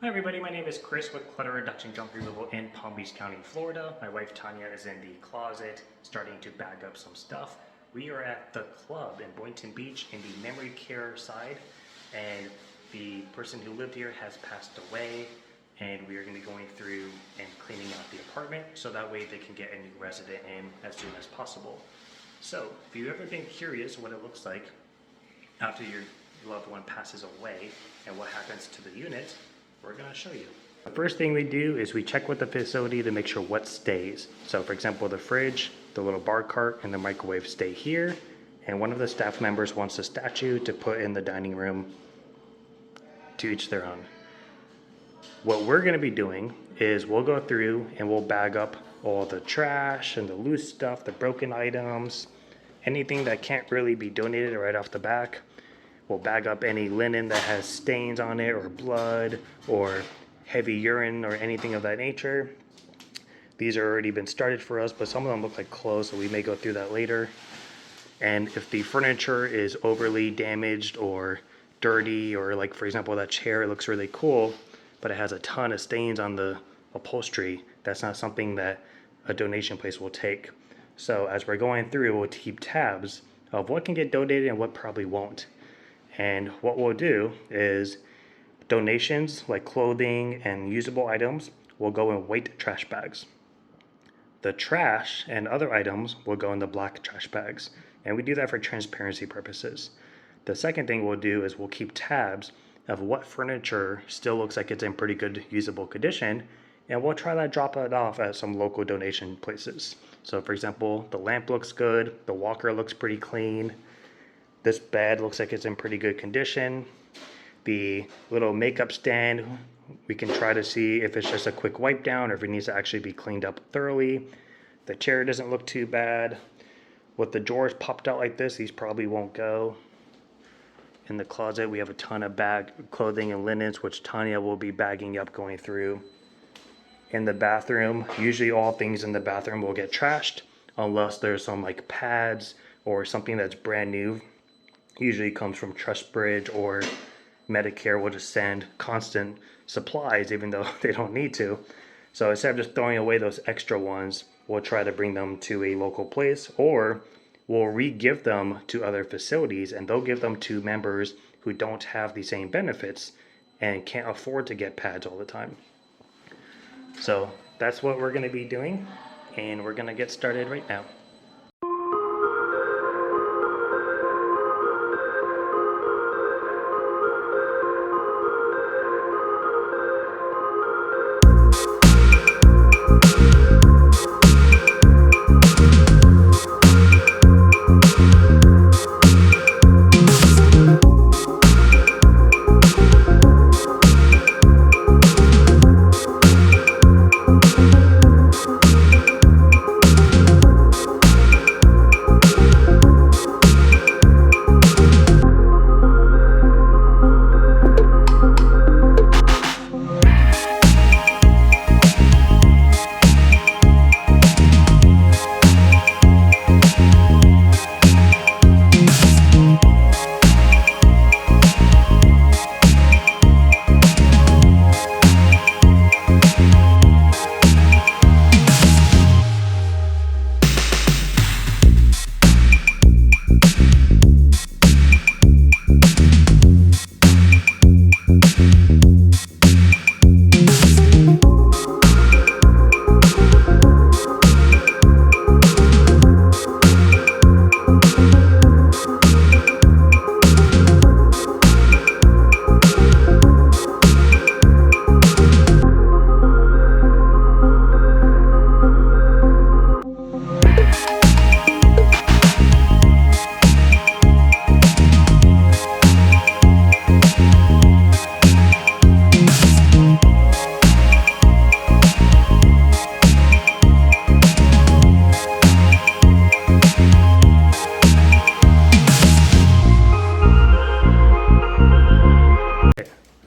Hi everybody, my name is Chris with Clutter Reduction Junk Removal in Palm Beach County, Florida. My wife Tanya is in the closet starting to bag up some stuff. We are at the club in Boynton Beach in the memory care side, and the person who lived here has passed away, and we are going to be going through and cleaning out the apartment so that way they can get a new resident in as soon as possible. So if you've ever been curious what it looks like after your loved one passes away and what happens to the unit, we're going to show you. The first thing we do is we check with the facility to make sure what stays. So for example, the fridge, the little bar cart, and the microwave stay here, and one of the staff members wants a statue to put in the dining room. To each their own. What we're going to be doing is we'll go through and we'll bag up all the trash and the loose stuff, the broken items, anything that can't really be donated right off the back. We'll bag up any linen that has stains on it or blood or heavy urine or anything of that nature. These are already been started for us, but some of them look like clothes, so we may go through that later. And if the furniture is overly damaged or dirty, or like for example that chair looks really cool, but it has a ton of stains on the upholstery, that's not something that a donation place will take. So as we're going through, we'll keep tabs of what can get donated and what probably won't. And what we'll do is donations like clothing and usable items will go in white trash bags. The trash and other items will go in the black trash bags. And we do that for transparency purposes. The second thing we'll do is we'll keep tabs of what furniture still looks like it's in pretty good usable condition, and we'll try to drop it off at some local donation places. So for example, the lamp looks good, the walker looks pretty clean, this bed looks like it's in pretty good condition. The little makeup stand, we can try to see if it's just a quick wipe down or if it needs to actually be cleaned up thoroughly. The chair doesn't look too bad. With the drawers popped out like this, these probably won't go. In the closet, we have a ton of clothing and linens, which Tanya will be bagging up going through. In the bathroom, usually all things in the bathroom will get trashed unless there's some like pads or something that's brand new. Usually comes from Trust Bridge, or Medicare will just send constant supplies even though they don't need to. So instead of just throwing away those extra ones, we'll try to bring them to a local place, or we'll re-give them to other facilities, and they'll give them to members who don't have the same benefits and can't afford to get pads all the time. So that's what we're going to be doing, and we're going to get started right now.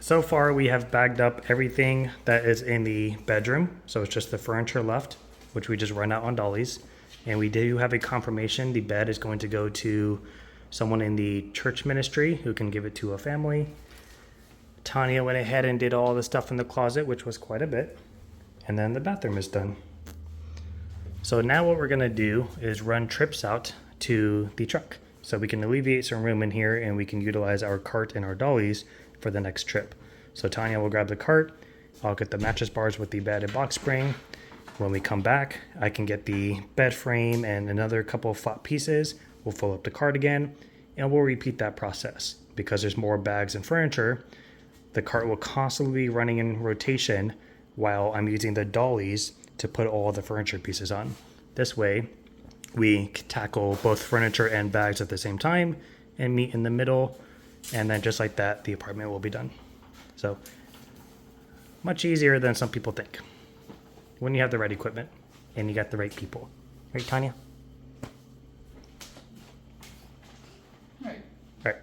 So far we have bagged up everything that is in the bedroom, so it's just the furniture left, which we just run out on dollies. And we do have a confirmation the bed is going to go to someone in the church ministry who can give it to a family. Tanya went ahead and did all the stuff in the closet, which was quite a bit. And then the bathroom is done. So now what we're gonna do is run trips out to the truck. So we can alleviate some room in here and we can utilize our cart and our dollies for the next trip. So Tanya will grab the cart, I'll get the mattress bars with the bed and box spring. When we come back, I can get the bed frame and another couple of flat pieces. We'll fill up the cart again and we'll repeat that process. Because there's more bags and furniture, the cart will constantly be running in rotation while I'm using the dollies to put all the furniture pieces on. This way, we tackle both furniture and bags at the same time and meet in the middle, and then just like that, the apartment will be done. So, much easier than some people think when you have the right equipment and you got the right people. Right, Tanya? Right. Right.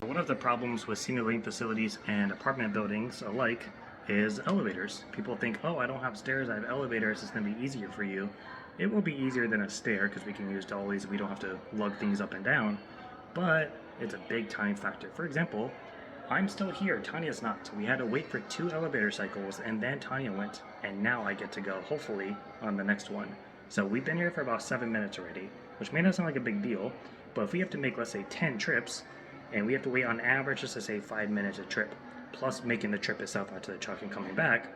One of the problems with senior living facilities and apartment buildings alike is elevators. People think, oh, I don't have stairs, I have elevators, it's going to be easier for you. It will be easier than a stair because we can use dollies, we don't have to lug things up and down, but it's a big time factor. For example, I'm still here, Tanya's not. We had to wait for 2 elevator cycles and then Tanya went, and now I get to go, hopefully, on the next one. So we've been here for about 7 minutes already, which may not sound like a big deal, but if we have to make, let's say, 10 trips, and we have to wait on average just to say 5 minutes a trip, plus making the trip itself out to the truck and coming back,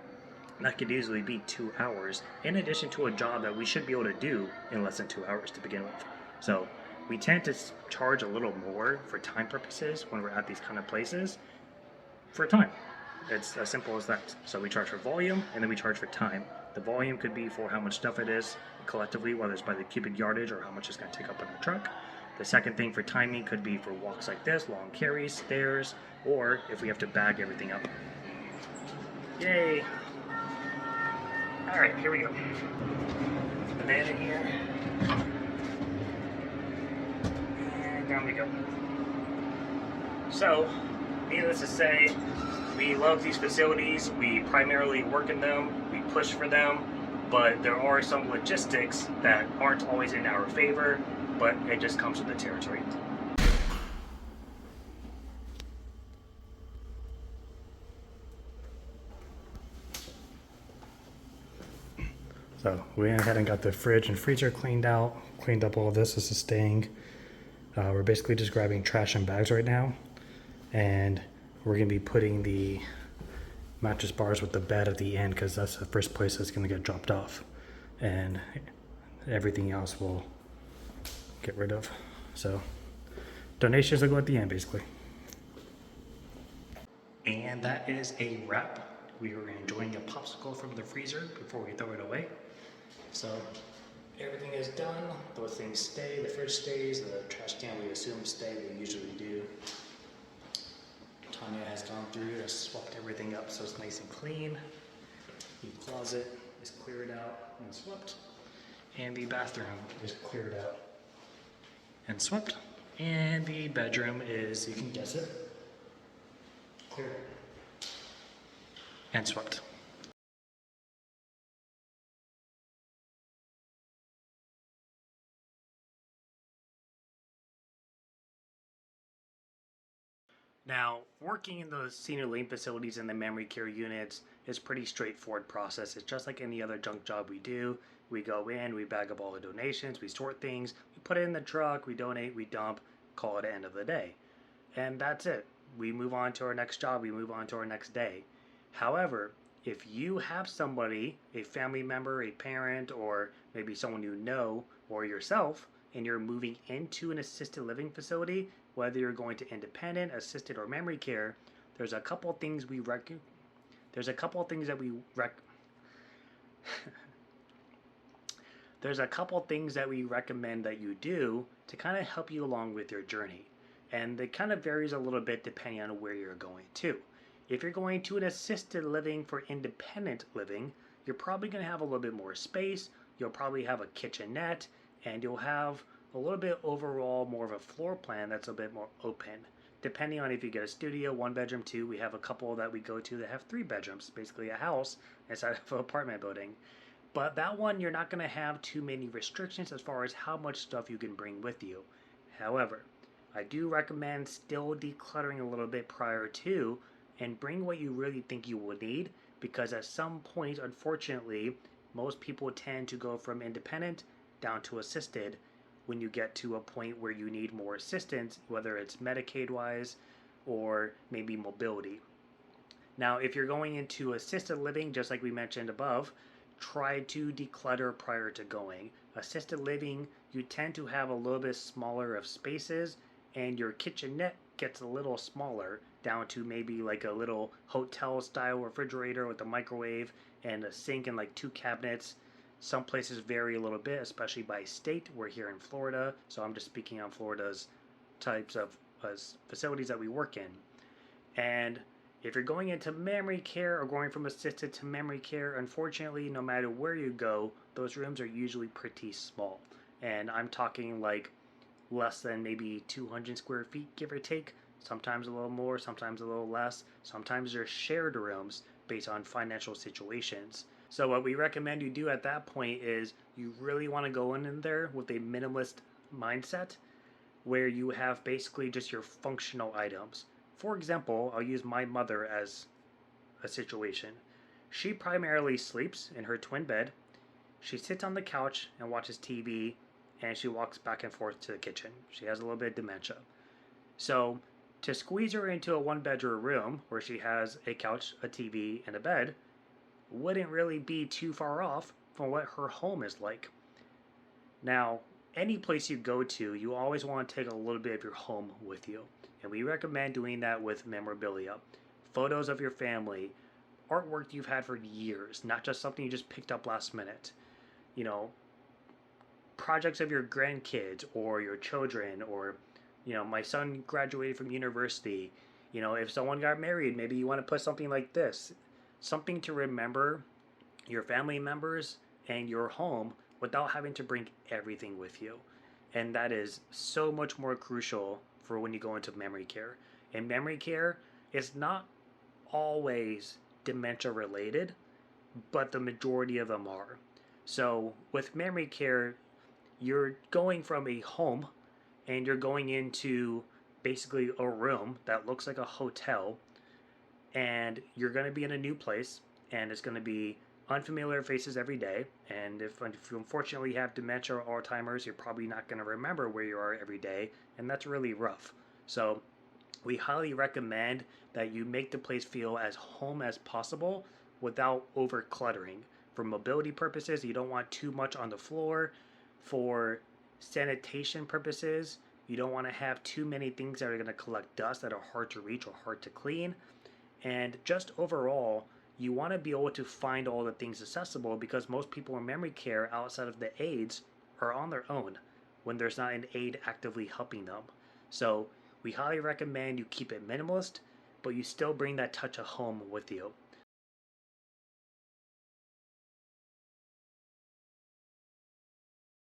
that could easily be 2 hours, in addition to a job that we should be able to do in less than 2 hours to begin with. So we tend to charge a little more for time purposes when we're at these kind of places for time. It's as simple as that. So we charge for volume and then we charge for time. The volume could be for how much stuff it is collectively, whether it's by the cubic yardage or how much it's going to take up in the truck. The second thing for timing could be for walks like this, long carries, stairs, or if we have to bag everything up. Yay! Alright, here we go. Banana here. And down we go. So, needless to say, we love these facilities, we primarily work in them, we push for them, but there are some logistics that aren't always in our favor, but it just comes with the territory. So we went ahead and got the fridge and freezer cleaned out, cleaned up all of this. This is staying. We're basically just grabbing trash and bags right now, and we're gonna be putting the mattress bars with the bed at the end because that's the first place that's gonna get dropped off, and everything else we'll get rid of. So donations will go at the end, basically. And that is a wrap. We were enjoying a popsicle from the freezer before we throw it away. So everything is done. Those things stay. The fridge stays. The trash can we assume stay. They usually do. Tanya has gone through and swapped everything up so it's nice and clean. The closet is cleared out and swept. And the bathroom is cleared out and swept. And the bedroom is, you can guess it, cleared and swept. Now, working in those senior living facilities and the memory care units is a pretty straightforward process. It's just like any other junk job we do. We go in, we bag up all the donations, we sort things, we put it in the truck, we donate, we dump, call it the end of the day. And that's it. We move on to our next job, we move on to our next day. However, if you have somebody, a family member, a parent, or maybe someone you know, or yourself, and you're moving into an assisted living facility, whether you're going to independent, assisted, or memory care, there's a couple things we there's a couple things that we recommend that you do to kind of help you along with your journey. And it kind of varies a little bit depending on where you're going to. If you're going to an assisted living for independent living, you're probably going to have a little bit more space. You'll probably have a kitchenette, and you'll have a little bit overall more of a floor plan that's a bit more open. Depending on if you get a studio, 1 bedroom, 2, we have a couple that we go to that have 3 bedrooms, basically a house inside of an apartment building. But that one, you're not going to have too many restrictions as far as how much stuff you can bring with you. However, I do recommend still decluttering a little bit prior to and bring what you really think you will need, because at some point, unfortunately, most people tend to go from independent down to assisted when you get to a point where you need more assistance, whether it's Medicaid wise or maybe mobility. Now, if you're going into assisted living, just like we mentioned above, try to declutter prior to going. Assisted living, you tend to have a little bit smaller of spaces, and your kitchenette gets a little smaller, down to maybe like a little hotel style refrigerator with a microwave and a sink and like two cabinets. Some places vary a little bit, especially by state. We're here in Florida, so I'm just speaking on Florida's types of facilities that we work in. And if you're going into memory care or going from assisted to memory care, unfortunately, no matter where you go, those rooms are usually pretty small. And I'm talking like less than maybe 200 square feet, give or take. Sometimes a little more, sometimes a little less. Sometimes they're shared rooms based on financial situations. So what we recommend you do at that point is you really want to go in there with a minimalist mindset where you have basically just your functional items. For example, I'll use my mother as a situation. She primarily sleeps in her twin bed. She sits on the couch and watches TV, and she walks back and forth to the kitchen. She has a little bit of dementia. So, to squeeze her into a one-bedroom room where she has a couch, a TV, and a bed wouldn't really be too far off from what her home is like. Now, any place you go to, you always want to take a little bit of your home with you. And we recommend doing that with memorabilia. Photos of your family, artwork you've had for years, not just something you just picked up last minute. You know, projects of your grandkids or your children, or, my son graduated from university. If someone got married, maybe you want to put something like this. Something to remember your family members and your home without having to bring everything with you. And that is so much more crucial for when you go into memory care. And memory care is not always dementia related, but the majority of them are. So with memory care, you're going from a home and you're going into basically a room that looks like a hotel, and you're going to be in a new place, and it's going to be unfamiliar faces every day. And if you unfortunately have dementia or Alzheimer's, you're probably not going to remember where you are every day, and that's really rough. So we highly recommend that you make the place feel as home as possible without over cluttering. For mobility purposes, you don't want too much on the floor. For sanitation purposes, you don't want to have too many things that are going to collect dust that are hard to reach or hard to clean. And just overall, you want to be able to find all the things accessible, because most people in memory care outside of the aides are on their own when there's not an aide actively helping them. So we highly recommend you keep it minimalist, but you still bring that touch of home with you.